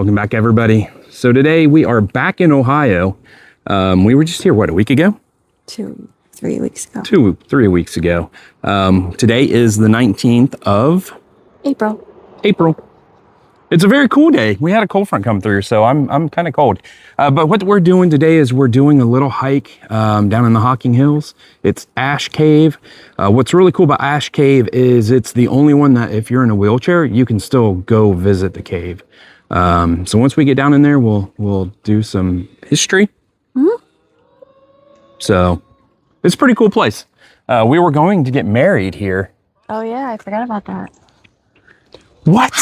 Welcome back, everybody. So today we are back in Ohio. We were just here, what, a week ago? 3 weeks ago. 3 weeks ago. Today is the 19th of April. It's a very cool day. We had a cold front come through, so I'm kind of cold. But what we're doing today is we're doing a little hike down in the Hocking Hills. It's Ash Cave. What's really cool about Ash Cave is it's the only one that if you're in a wheelchair, you can still go visit the cave. So once we get down in there, we'll do some history. Mm-hmm. So it's a pretty cool place. We were going to get married here. Oh yeah, I forgot about that. What?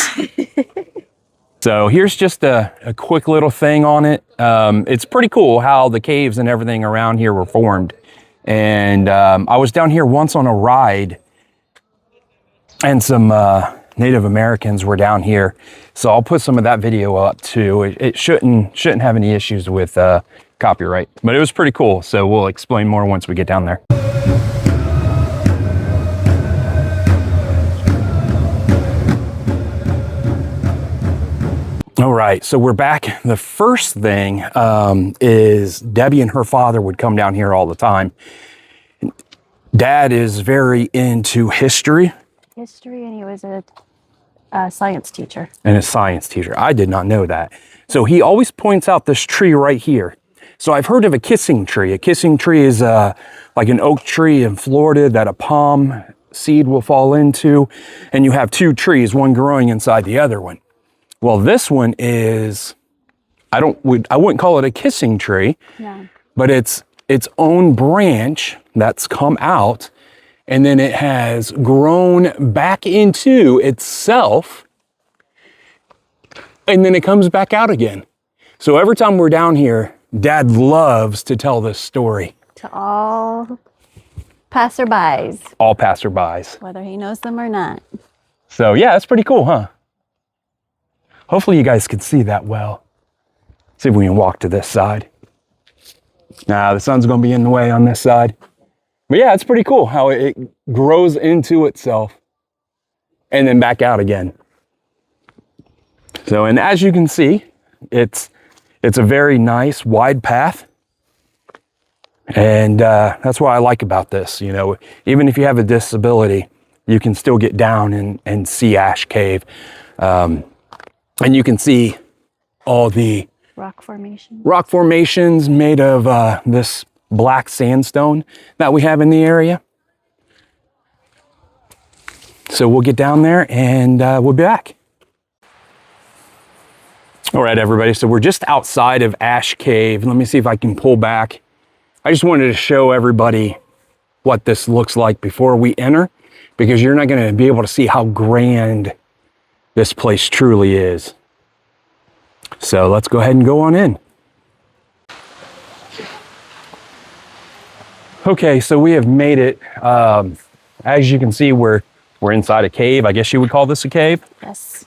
So here's just a quick little thing on it. It's pretty cool how the caves and everything around here were formed. And I was down here once on a ride and some Native Americans were down here. So I'll put some of that video up too. It shouldn't have any issues with copyright, but it was pretty cool. So we'll explain more once we get down there. All right, so we're back. The first thing is Debbie and her father would come down here all the time. Dad is very into history. And he was a science teacher. And a science teacher. I did not know that. So he always points out this tree right here. So I've heard of a kissing tree. A kissing tree is like an oak tree in Florida that a palm seed will fall into. And you have two trees, one growing inside the other one. Well, this one is, I wouldn't call it a kissing tree, No. but it's its own branch that's come out, and then it has grown back into itself, and then it comes back out again. So every time we're down here, Dad loves to tell this story. To all passerbys. All passerbys. Whether he knows them or not. So yeah, that's pretty cool, huh? Hopefully you guys can see that well. See if we can walk to this side. Nah, the sun's gonna be in the way on this side. But yeah, it's pretty cool how it grows into itself and then back out again. So, and as you can see, it's a very nice wide path. And that's what I like about this. You know, even if you have a disability, you can still get down and see Ash Cave. And you can see all the rock formations made of this black sandstone that we have in the area. So we'll get down there and we'll be back. All right, everybody. So we're just outside of Ash Cave. Let me see if I can pull back. I just wanted to show everybody what this looks like before we enter, because you're not going to be able to see how grand this place truly is. So let's go ahead and go on in. Okay, so we have made it. As you can see, we're inside a cave. I guess you would call this a cave. Yes.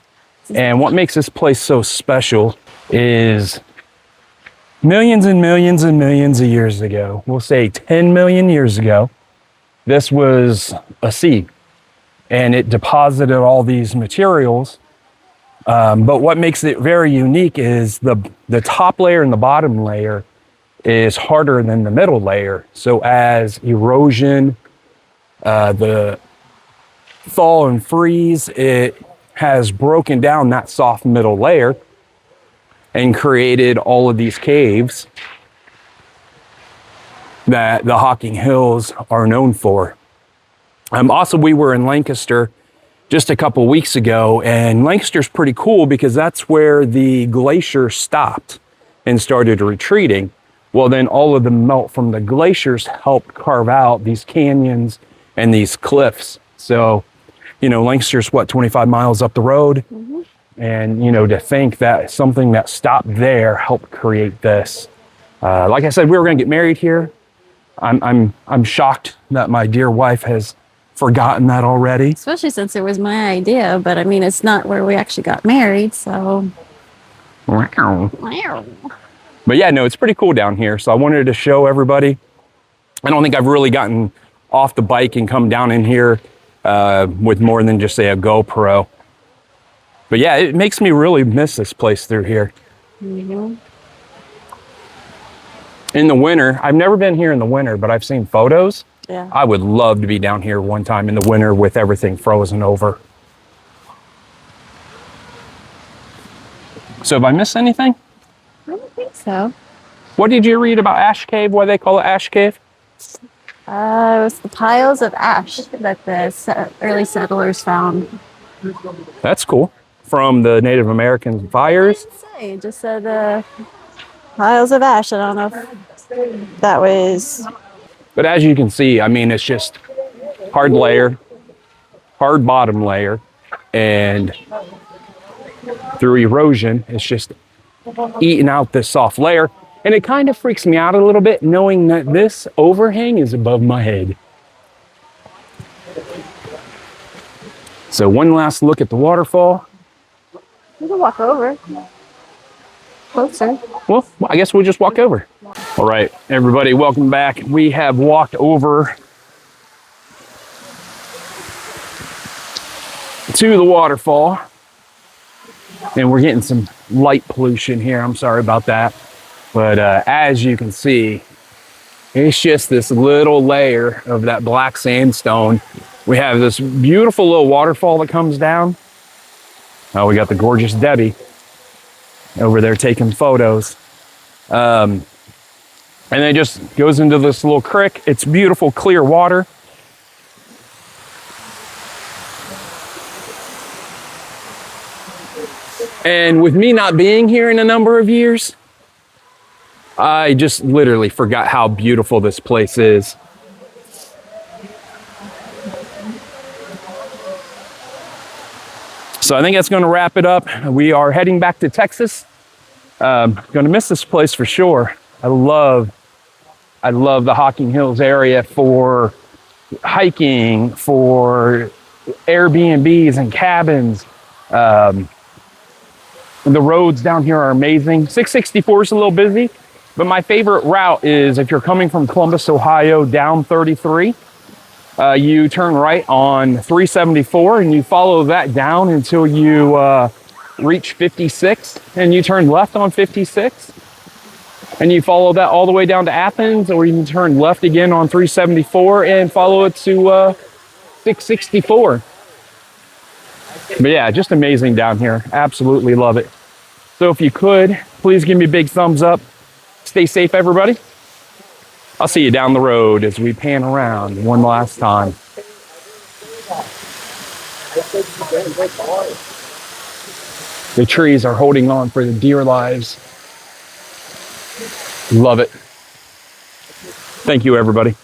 And what makes this place so special is millions and millions and millions of years ago, we'll say 10 million years ago, this was a sea. And it deposited all these materials. But what makes it very unique is the top layer and the bottom layer is harder than the middle layer. So as erosion, the thaw and freeze, it has broken down that soft middle layer and created all of these caves that the Hocking Hills are known for. Also, we were in Lancaster just a couple weeks ago, and Lancaster's pretty cool because that's where the glacier stopped and started retreating. Well, then all of the melt from the glaciers helped carve out these canyons and these cliffs. So, you know, Lancaster's what, 25 miles up the road? Mm-hmm. And, you know, to think that something that stopped there helped create this. Like I said, we were gonna get married here. I'm shocked that my dear wife has forgotten that already. Especially since it was my idea, but I mean, it's not where we actually got married, so. Wow. But yeah, no, it's pretty cool down here. So I wanted to show everybody. I don't think I've really gotten off the bike and come down in here with more than just say a GoPro. But yeah, it makes me really miss this place through here. Mhm. In the winter, I've never been here in the winter, but I've seen photos. Yeah. I would love to be down here one time in the winter with everything frozen over. So have I missed anything? I don't think so. What did you read about Ash Cave? Why they call it Ash Cave? It was the piles of ash that the early settlers found. That's cool. From the Native American fires. Didn't say. It just said piles of ash. I don't know if that was. But as you can see, I mean, it's just hard layer, hard bottom layer, and through erosion, it's just eating out this soft layer. And it kind of freaks me out a little bit knowing that this overhang is above my head. So one last look at the waterfall. We can walk over. Closer. Well, I guess we'll just walk over. All right, everybody, welcome back. We have walked over to the waterfall, and we're getting some light pollution here. I'm sorry about that. But as you can see, it's just this little layer of that black sandstone. We have this beautiful little waterfall that comes down. Oh, we got the gorgeous Debbie over there taking photos. And then it just goes into this little creek. It's beautiful, clear water. And with me not being here in a number of years, I just literally forgot how beautiful this place is. So I think that's going to wrap it up. We are heading back to Texas. Going to miss this place for sure. I love the Hocking Hills area for hiking, for Airbnbs and cabins. The roads down here are amazing. 664 is a little busy, but my favorite route is if you're coming from Columbus, Ohio, down 33, you turn right on 374 and you follow that down until you reach 56, and you turn left on 56. And you follow that all the way down to Athens, or you can turn left again on 374 and follow it to 664. But yeah, just amazing down here. Absolutely love it. So if you could, please give me a big thumbs up. Stay safe, everybody. I'll see you down the road as we pan around one last time. The trees are holding on for the dear lives. Love it. Thank you, everybody.